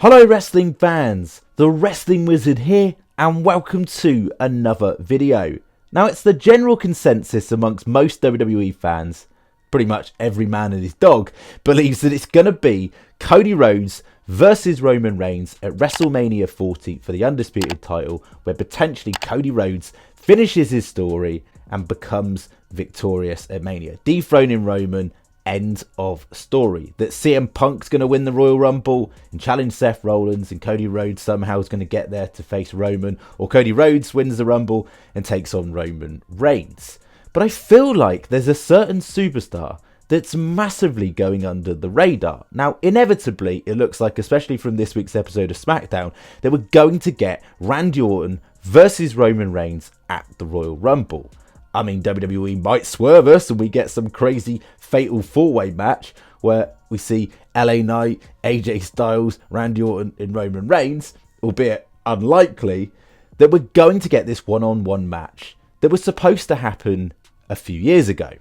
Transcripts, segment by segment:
Hello wrestling fans, the Wrestling Wizard here and welcome to another video. Now it's the general consensus amongst most WWE fans, pretty much every man and his dog, believes that it's going to be Cody Rhodes versus Roman Reigns at WrestleMania 40 for the Undisputed title, where potentially Cody Rhodes finishes his story and becomes victorious at Mania, dethroning Roman. End of story. That CM Punk's going to win the Royal Rumble and challenge Seth Rollins, and Cody Rhodes somehow is going to get there to face Roman, or Cody Rhodes wins the Rumble and takes on Roman Reigns. But I feel like there's a certain superstar that's massively going under the radar. Now, inevitably, it looks like, especially from this week's episode of SmackDown, that we're going to get Randy Orton versus Roman Reigns at the Royal Rumble. I mean, WWE might swerve us and we get some crazy fatal four-way match where we see LA Knight, AJ Styles, Randy Orton and Roman Reigns, albeit unlikely, that we're going to get this one-on-one match that was supposed to happen a few years ago.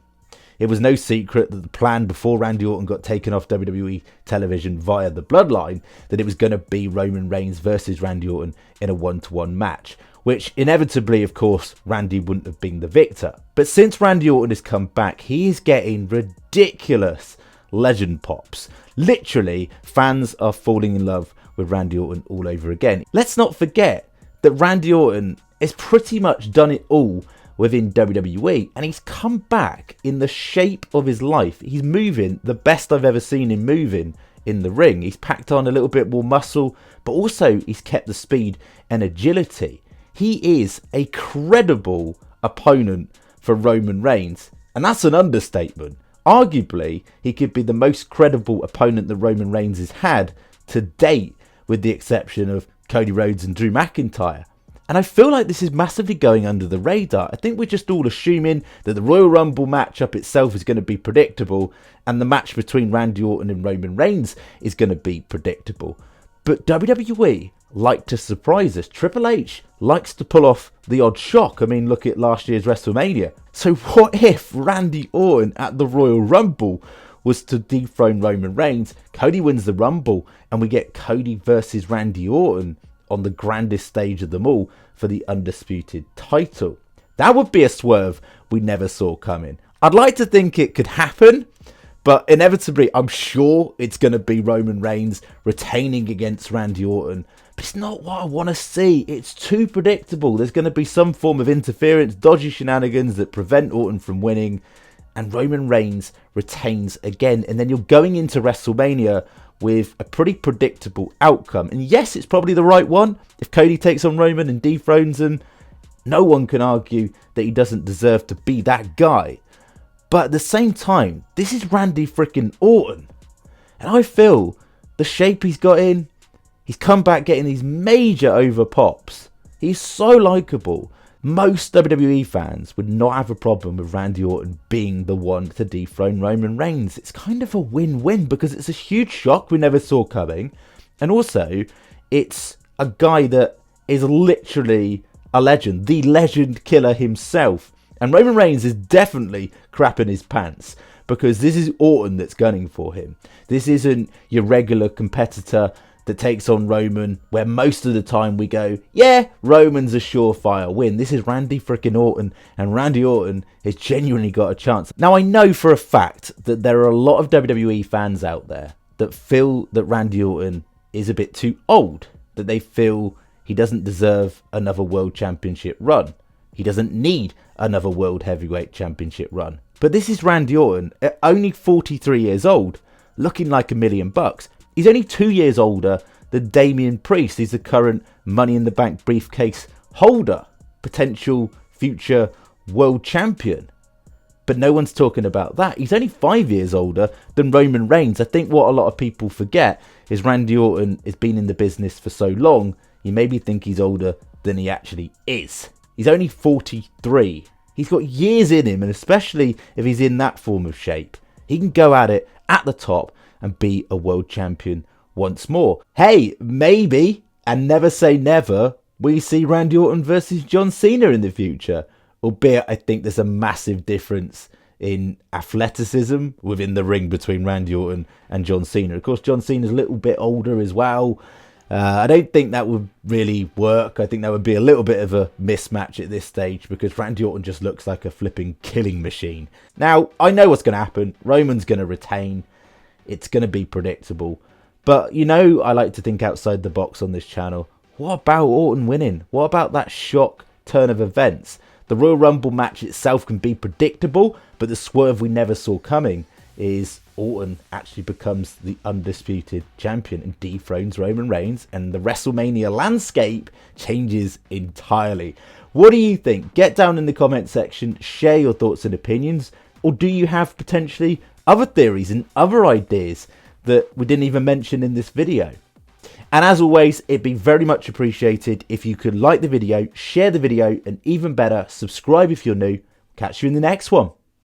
It was no secret that the plan before Randy Orton got taken off WWE television via the Bloodline, that it was going to be Roman Reigns versus Randy Orton in a one-to-one match, which inevitably, of course, Randy wouldn't have been the victor. But since Randy Orton has come back, he is getting ridiculous legend pops. Literally, fans are falling in love with Randy Orton all over again. Let's not forget that Randy Orton has pretty much done it all within WWE, and he's come back in the shape of his life. He's moving the best I've ever seen him moving in the ring. He's packed on a little bit more muscle, but also he's kept the speed and agility. He is a credible opponent for Roman Reigns, and that's an understatement. Arguably, he could be the most credible opponent that Roman Reigns has had to date, with the exception of Cody Rhodes and Drew McIntyre. And I feel like this is massively going under the radar. I think we're just all assuming that the Royal Rumble matchup itself is going to be predictable, and the match between Randy Orton and Roman Reigns is going to be predictable. But WWE like to surprise us. Triple H likes to pull off the odd shock. I mean, look at last year's WrestleMania. So what if Randy Orton at the Royal Rumble was to dethrone Roman Reigns, Cody wins the Rumble, and we get Cody versus Randy Orton on the grandest stage of them all for the Undisputed title? That would be a swerve we never saw coming. I'd like to think it could happen, but inevitably I'm sure it's going to be Roman Reigns retaining against Randy Orton. But it's not what I want to see. It's too predictable. There's going to be some form of interference, dodgy shenanigans that prevent Orton from winning, and Roman Reigns retains again. And then you're going into WrestleMania with a pretty predictable outcome. And yes, it's probably the right one. If Cody takes on Roman and dethrones him, no one can argue that he doesn't deserve to be that guy. But at the same time, this is Randy freaking Orton. And I feel the shape he's got in, he's come back getting these major over pops. He's so likeable. Most WWE fans would not have a problem with Randy Orton being the one to dethrone Roman Reigns. It's kind of a win-win because it's a huge shock we never saw coming. And also, it's a guy that is literally a legend. The legend killer himself. And Roman Reigns is definitely crapping his pants because this is Orton that's gunning for him. This isn't your regular competitor that takes on Roman, where most of the time we go, yeah, Roman's a surefire win. This is Randy freaking Orton, and Randy Orton has genuinely got a chance. Now, I know for a fact that there are a lot of WWE fans out there that feel that Randy Orton is a bit too old, that they feel he doesn't deserve another World Championship run. He doesn't need another World Heavyweight Championship run. But this is Randy Orton, at only 43 years old, looking like $1 million. He's only 2 years older than Damian Priest. He's the current Money in the Bank briefcase holder, potential future world champion. But no one's talking about that. He's only 5 years older than Roman Reigns. I think what a lot of people forget is Randy Orton has been in the business for so long, you maybe think he's older than he actually is. He's only 43. He's got years in him, and especially if he's in that form of shape, he can go at it at the top and be a world champion once more. Hey, maybe, and never say never, we see Randy Orton versus John Cena in the future. Albeit I think there's a massive difference in athleticism within the ring between Randy Orton and John Cena. Of course, John Cena's a little bit older as well. I don't think that would really work. I think that would be a little bit of a mismatch at this stage because Randy Orton just looks like a flipping killing machine. Now, I know what's going to happen. Roman's going to retain. It's going to be predictable. But, you know, I like to think outside the box on this channel. What about Orton winning? What about that shock turn of events? The Royal Rumble match itself can be predictable, but the swerve we never saw coming is Orton actually becomes the undisputed champion and dethrones Roman Reigns, and the WrestleMania landscape changes entirely. What do you think? Get down in the comment section, share your thoughts and opinions, or do you have potentially other theories and other ideas that we didn't even mention in this video? And as always, it'd be very much appreciated if you could like the video, share the video, and even better, subscribe if you're new. Catch you in the next one.